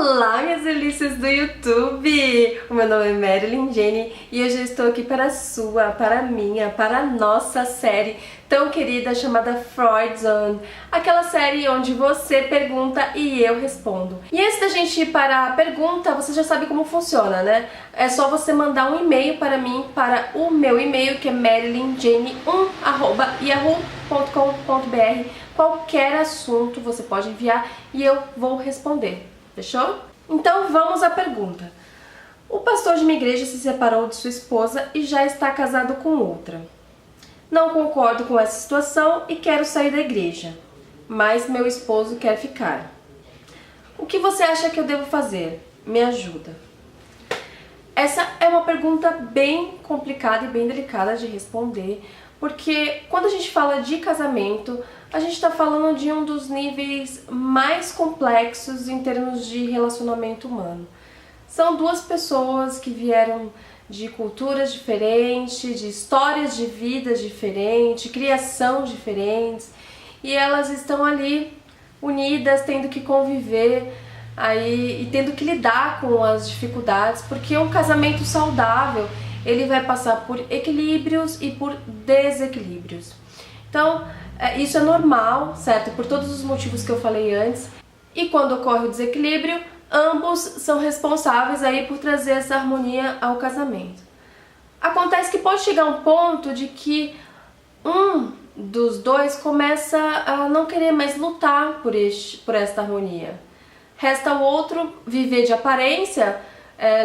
Olá, minhas delícias do YouTube! O meu nome é Marilyn Jane e hoje eu estou aqui para a sua, para a minha, para a nossa série tão querida chamada Freud Zone, aquela série onde você pergunta e eu respondo. E antes da gente ir para a pergunta, você já sabe como funciona, né? É só você mandar um e-mail para mim, para o meu e-mail que é marilynjane1@yahoo.com.br. Qualquer assunto você pode enviar e eu vou responder. Fechou? Então vamos à pergunta. O pastor de minha igreja se separou de sua esposa e já está casado com outra. Não concordo com essa situação e quero sair da igreja, mas meu esposo quer ficar. O que você acha que eu devo fazer? Me ajuda. Essa é uma pergunta bem complicada e bem delicada de responder, porque quando a gente fala de casamento, a gente está falando de um dos níveis mais complexos em termos de relacionamento humano. São duas pessoas que vieram de culturas diferentes, de histórias de vida diferentes, criação diferentes, e elas estão ali unidas, tendo que conviver aí, e tendo que lidar com as dificuldades, porque um casamento saudável, ele vai passar por equilíbrios e por desequilíbrios. Então, isso é normal, certo? Por todos os motivos que eu falei antes. E quando ocorre o desequilíbrio, ambos são responsáveis aí por trazer essa harmonia ao casamento. Acontece que pode chegar um ponto de que um dos dois começa a não querer mais lutar por esta harmonia. Resta o outro viver de aparência,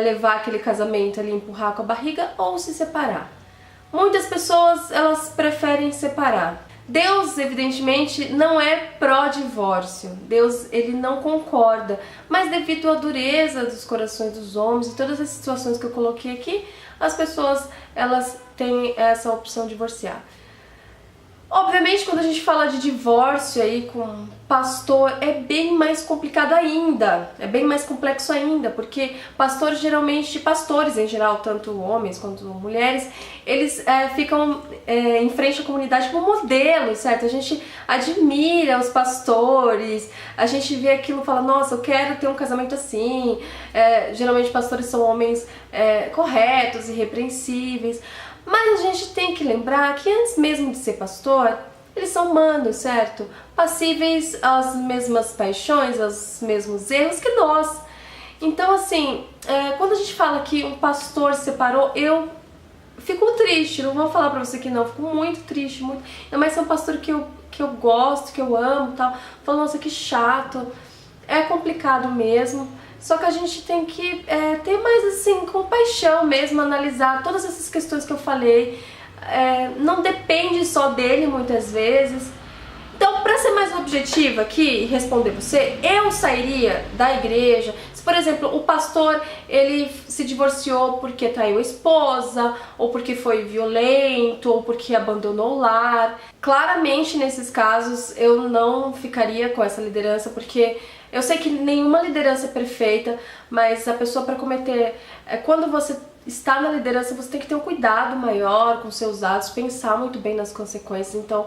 levar aquele casamento ali, empurrar com a barriga ou se separar. Muitas pessoas, elas preferem separar. Deus, evidentemente, não é pró-divórcio. Deus, ele não concorda. Mas devido à dureza dos corações dos homens e todas as situações que eu coloquei aqui, as pessoas, elas têm essa opção de divorciar. Obviamente, quando a gente fala de divórcio aí com pastor, é bem mais complicado ainda, é bem mais complexo ainda, porque pastores geralmente, pastores em geral, tanto homens quanto mulheres, eles ficam em frente à comunidade como modelo, certo? A gente admira os pastores, a gente vê aquilo e fala, nossa, eu quero ter um casamento assim. Geralmente pastores são homens corretos, irrepreensíveis. Mas a gente tem que lembrar que antes mesmo de ser pastor, eles são humanos, certo? Passíveis às mesmas paixões, aos mesmos erros que nós. Então, assim, quando a gente fala que um pastor se separou, eu fico triste, não vou falar pra você que não, fico muito triste, muito. Mas é um pastor que eu gosto, que eu amo e tal. Falo, nossa, que chato. É complicado mesmo. Só que a gente tem que ter mais, assim, compaixão mesmo, analisar todas essas questões que eu falei. Não depende só dele, muitas vezes. Então, para ser mais objetiva aqui e responder você, eu sairia da igreja se, por exemplo, o pastor, ele se divorciou porque traiu a esposa, ou porque foi violento, ou porque abandonou o lar. Claramente, nesses casos, eu não ficaria com essa liderança, porque eu sei que nenhuma liderança é perfeita, mas a pessoa, para cometer... quando você está na liderança, você tem que ter um cuidado maior com seus atos, pensar muito bem nas consequências. Então,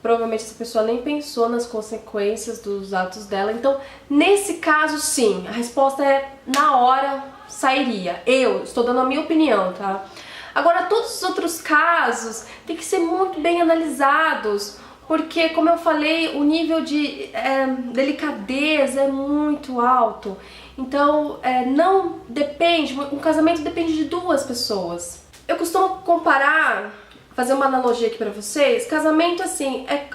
provavelmente essa pessoa nem pensou nas consequências dos atos dela. Então, nesse caso, sim, a resposta é na hora sairia. Eu estou dando a minha opinião, tá? Agora, todos os outros casos tem que ser muito bem analisados, porque, como eu falei, o nível de delicadeza é muito alto. Então, não depende, um casamento depende de duas pessoas. Eu costumo comparar, fazer uma analogia aqui pra vocês. Casamento, assim, é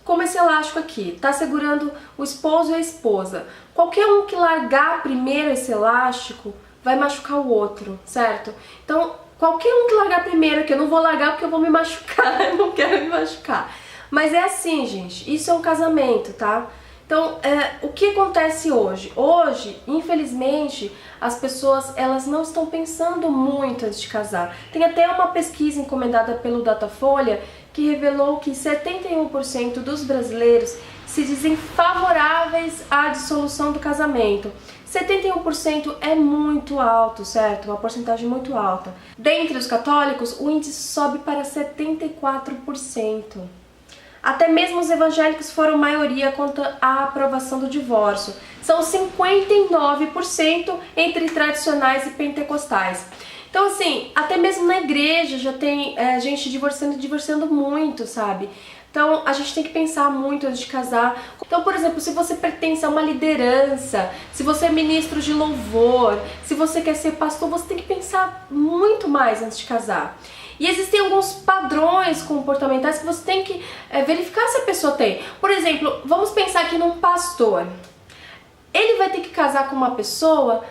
como esse elástico aqui, tá segurando o esposo e a esposa. Qualquer um que largar primeiro esse elástico vai machucar o outro, certo? Então, qualquer um que largar primeiro, que eu não vou largar porque eu vou me machucar, eu não quero me machucar. Mas é assim, gente, isso é um casamento, tá? Então, o que acontece hoje? Hoje, infelizmente, as pessoas, elas não estão pensando muito antes de casar. Tem até uma pesquisa encomendada pelo Datafolha que revelou que 71% dos brasileiros se dizem favoráveis à dissolução do casamento. 71% é muito alto, certo? Uma porcentagem muito alta. Dentre os católicos, o índice sobe para 74%. Até mesmo os evangélicos foram maioria contra a aprovação do divórcio. São 59% entre tradicionais e pentecostais. Então, assim, até mesmo na igreja já tem gente divorciando muito, sabe? Então, a gente tem que pensar muito antes de casar. Então, por exemplo, se você pertence a uma liderança, se você é ministro de louvor, se você quer ser pastor, você tem que pensar muito mais antes de casar. E existem alguns padrões comportamentais que você tem que verificar se a pessoa tem. Por exemplo, vamos pensar aqui num pastor. Ele vai ter que casar com uma pessoa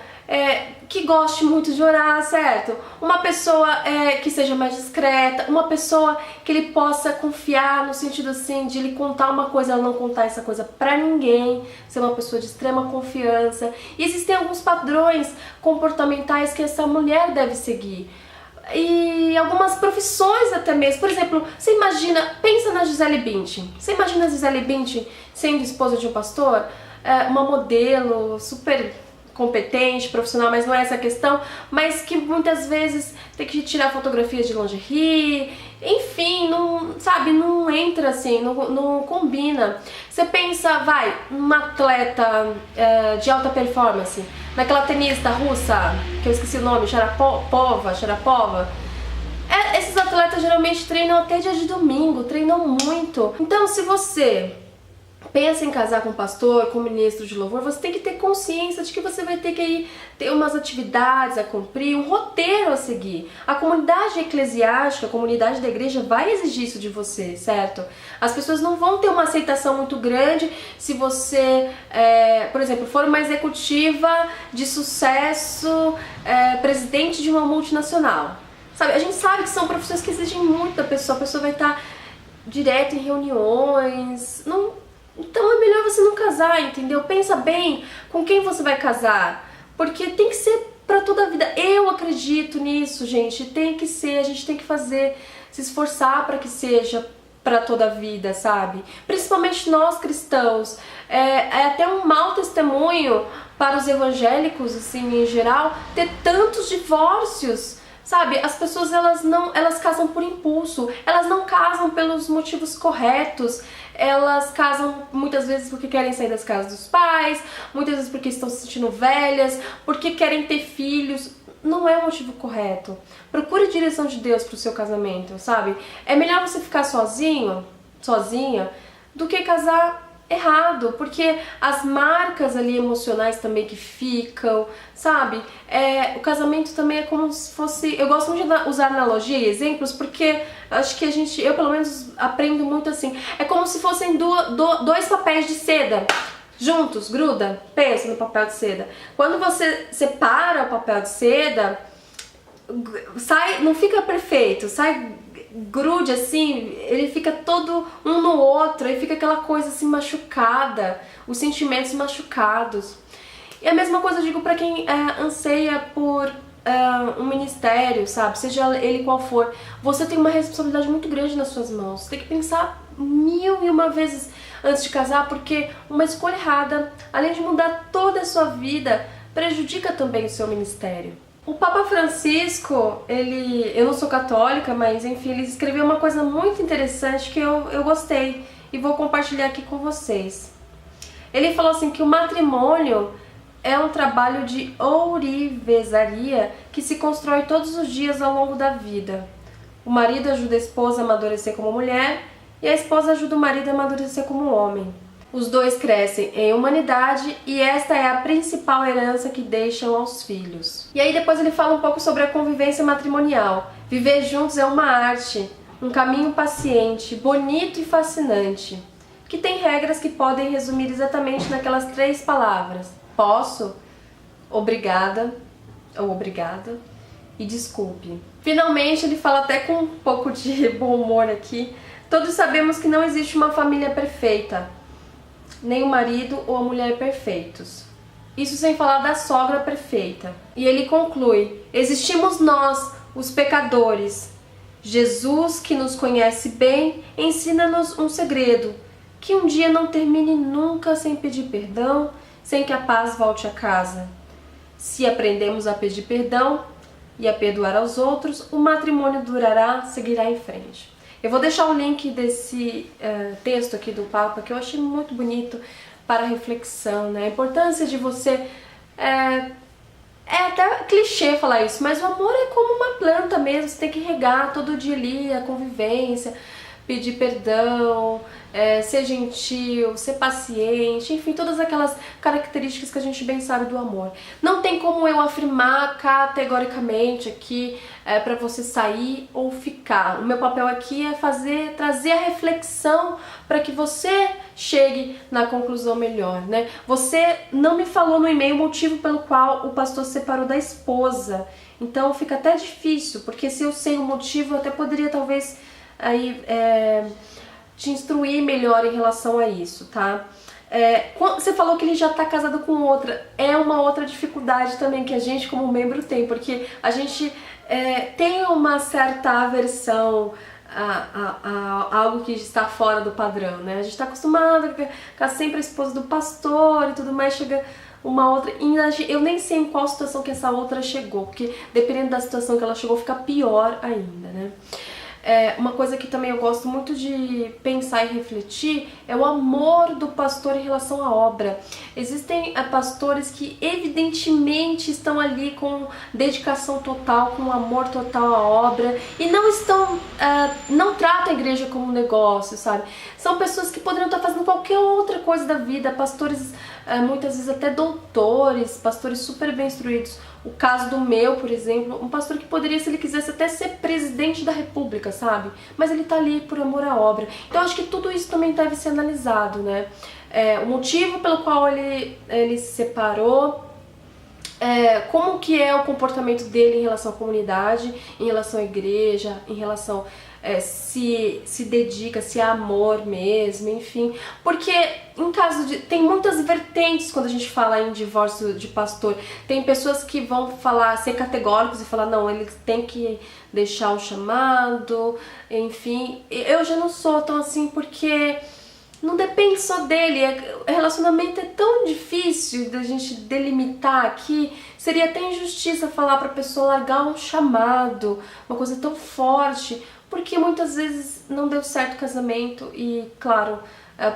que goste muito de orar, certo? Uma pessoa que seja mais discreta, uma pessoa que ele possa confiar no sentido assim de ele contar uma coisa, ela não contar essa coisa pra ninguém, ser uma pessoa de extrema confiança. E existem alguns padrões comportamentais que essa mulher deve seguir. E algumas profissões até mesmo. Por exemplo, você imagina, pensa na Gisele Bündchen. Você imagina a Gisele Bündchen sendo esposa de um pastor? Uma modelo super competente, profissional, mas não é essa a questão, mas que muitas vezes tem que tirar fotografias de lingerie, enfim, não, sabe, não entra assim, não combina. Você pensa, numa atleta de alta performance, naquela tenista russa, que eu esqueci o nome, Sharapova. Esses atletas geralmente treinam até dia de domingo, treinam muito. Então, se você pensa em casar com um pastor, com um ministro de louvor, você tem que ter consciência de que você vai ter que ter umas atividades a cumprir, um roteiro a seguir. A comunidade eclesiástica, a comunidade da igreja vai exigir isso de você, certo? As pessoas não vão ter uma aceitação muito grande se você, por exemplo, for uma executiva de sucesso, presidente de uma multinacional. Sabe, a gente sabe que são profissões que exigem muito da pessoa, a pessoa vai estar direto em reuniões, então é melhor você não casar, entendeu? Pensa bem com quem você vai casar, porque tem que ser pra toda a vida. Eu acredito nisso, gente, tem que ser, a gente tem que se esforçar pra que seja pra toda a vida, sabe? Principalmente nós cristãos. É até um mau testemunho para os evangélicos, assim, em geral, ter tantos divórcios. Sabe, as pessoas elas casam por impulso, elas não casam pelos motivos corretos, elas casam muitas vezes porque querem sair das casas dos pais, muitas vezes porque estão se sentindo velhas, porque querem ter filhos. Não é o motivo correto. Procure a direção de Deus pro seu casamento, sabe? É melhor você ficar sozinha, do que casar errado, porque as marcas ali emocionais também que ficam, sabe? O casamento também é como se fosse... Eu gosto muito de usar analogia e exemplos, porque acho que eu pelo menos aprendo muito assim. É como se fossem dois papéis de seda juntos, gruda. Pensa no papel de seda. Quando você separa o papel de seda, não fica perfeito, grude assim, ele fica todo um no outro, aí fica aquela coisa assim machucada, os sentimentos machucados. E a mesma coisa eu digo pra quem anseia por um ministério, sabe, seja ele qual for. Você tem uma responsabilidade muito grande nas suas mãos, você tem que pensar 1001 vezes antes de casar, porque uma escolha errada, além de mudar toda a sua vida, prejudica também o seu ministério. O Papa Francisco, eu não sou católica, mas enfim, ele escreveu uma coisa muito interessante que eu gostei e vou compartilhar aqui com vocês. Ele falou assim que o matrimônio é um trabalho de ourivesaria que se constrói todos os dias ao longo da vida. O marido ajuda a esposa a amadurecer como mulher e a esposa ajuda o marido a amadurecer como homem. Os dois crescem em humanidade e esta é a principal herança que deixam aos filhos. E aí depois ele fala um pouco sobre a convivência matrimonial. Viver juntos é uma arte, um caminho paciente, bonito e fascinante, que tem regras que podem resumir exatamente naquelas 3 palavras: posso, obrigada ou obrigada e desculpe. Finalmente ele fala até com um pouco de bom humor aqui. Todos sabemos que não existe uma família perfeita, nem o marido ou a mulher perfeitos. Isso sem falar da sogra perfeita. E ele conclui: existimos nós, os pecadores. Jesus, que nos conhece bem, ensina-nos um segredo, que um dia não termine nunca sem pedir perdão, sem que a paz volte a casa. Se aprendemos a pedir perdão e a perdoar aos outros, o matrimônio durará, seguirá em frente. Eu vou deixar o link desse texto aqui do Papa, que eu achei muito bonito para reflexão, né? A importância de você... É até clichê falar isso, mas o amor é como uma planta mesmo, você tem que regar todo dia ali, a convivência, pedir perdão, ser gentil, ser paciente, enfim, todas aquelas características que a gente bem sabe do amor. Não tem como eu afirmar categoricamente aqui para você sair ou ficar. O meu papel aqui é trazer a reflexão para que você chegue na conclusão melhor, né? Você não me falou no e-mail o motivo pelo qual o pastor se separou da esposa, então fica até difícil, porque se eu sei o motivo, eu até poderia talvez aí te instruir melhor em relação a isso, tá? Você falou que ele já tá casado com outra, é uma outra dificuldade também que a gente como membro tem, porque a gente tem uma certa aversão a algo que está fora do padrão, né? A gente tá acostumado com sempre a esposa do pastor e tudo mais, chega uma outra, e eu nem sei em qual situação que essa outra chegou, porque dependendo da situação que ela chegou, fica pior ainda, né? Uma coisa que também eu gosto muito de pensar e refletir é o amor do pastor em relação à obra. Existem pastores que evidentemente estão ali com dedicação total, com amor total à obra e não tratam a igreja como um negócio, sabe? São pessoas que poderiam estar fazendo qualquer outra coisa da vida, pastores muitas vezes até doutores, pastores super bem instruídos. O caso do meu, por exemplo, um pastor que poderia, se ele quisesse, até ser presidente da república, sabe? Mas ele tá ali por amor à obra. Então acho que tudo isso também deve ser analisado, né? O motivo pelo qual ele se separou, como que é o comportamento dele em relação à comunidade, em relação à igreja, em relação se dedica, se há amor mesmo, enfim. Porque em caso de... tem muitas vertentes quando a gente fala em divórcio de pastor. Tem pessoas que vão ser categóricos e falar, não, ele tem que deixar o chamado, enfim. Eu já não sou tão assim, porque não depende só dele. O relacionamento é tão difícil da gente delimitar aqui. Seria até injustiça falar pra pessoa largar um chamado, uma coisa tão forte, porque muitas vezes não deu certo o casamento e, claro,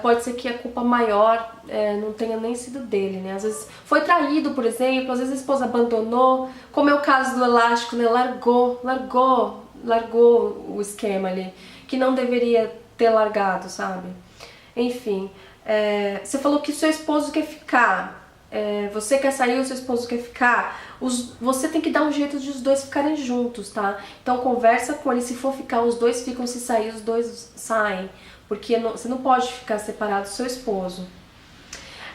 pode ser que a culpa maior não tenha nem sido dele, né? Às vezes foi traído, por exemplo, às vezes a esposa abandonou, como é o caso do elástico, né? Largou o esquema ali, que não deveria ter largado, sabe? Enfim, você falou que seu esposo quer ficar, você quer sair, o seu esposo quer ficar, você tem que dar um jeito de os dois ficarem juntos, tá? Então conversa com ele, se for ficar, os dois ficam, se sair, os dois saem, porque você não pode ficar separado do seu esposo.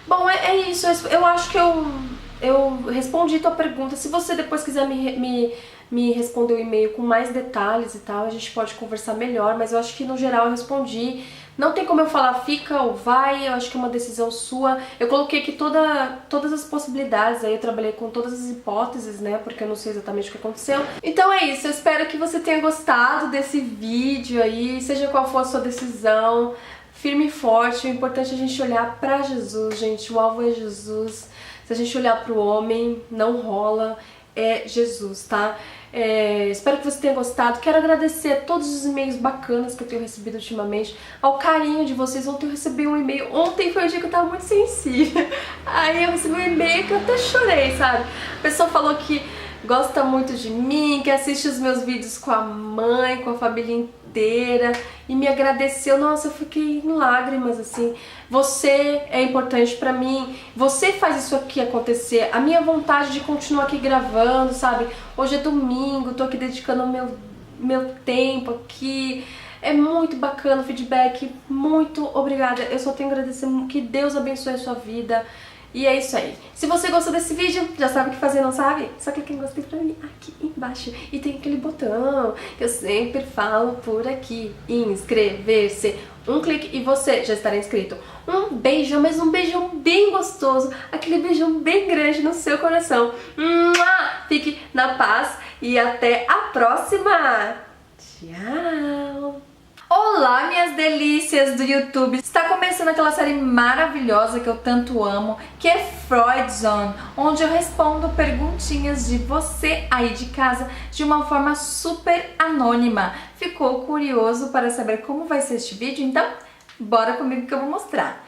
Bom, é isso, eu acho que eu respondi tua pergunta. Se você depois quiser me responder o e-mail com mais detalhes e tal, a gente pode conversar melhor, mas eu acho que no geral eu respondi. Não tem como eu falar fica ou vai, eu acho que é uma decisão sua. Eu coloquei aqui todas as possibilidades, aí eu trabalhei com todas as hipóteses, né, porque eu não sei exatamente o que aconteceu. Então é isso, eu espero que você tenha gostado desse vídeo aí, seja qual for a sua decisão, firme e forte. O importante é a gente olhar pra Jesus, gente, o alvo é Jesus. Se a gente olhar pro homem, não rola, é Jesus, tá? Espero que você tenha gostado. Quero agradecer a todos os e-mails bacanas que eu tenho recebido ultimamente, ao carinho de vocês. Ontem eu recebi um e-mail, ontem foi um dia que eu tava muito sensível, aí eu recebi um e-mail que eu até chorei, sabe? A pessoa falou que gosta muito de mim, que assiste os meus vídeos com a mãe, com a família inteira, e me agradeceu. Nossa, eu fiquei em lágrimas, assim. Você é importante pra mim, você faz isso aqui acontecer. A minha vontade de continuar aqui gravando, sabe? Hoje é domingo, tô aqui dedicando meu tempo aqui. É muito bacana o feedback, muito obrigada. Eu só tenho a agradecer, que Deus abençoe a sua vida. E é isso aí. Se você gostou desse vídeo, já sabe o que fazer, não sabe? Só clica em gostei pra mim aqui embaixo. E tem aquele botão que eu sempre falo por aqui. Inscrever-se. Um clique e você já estará inscrito. Um beijão, mas um beijão bem gostoso. Aquele beijão bem grande no seu coração. Fique na paz e até a próxima. Tchau. Olá, minhas delícias do YouTube! Está começando aquela série maravilhosa que eu tanto amo, que é Freud Zone, onde eu respondo perguntinhas de você aí de casa de uma forma super anônima. Ficou curioso para saber como vai ser este vídeo? Então, bora comigo que eu vou mostrar.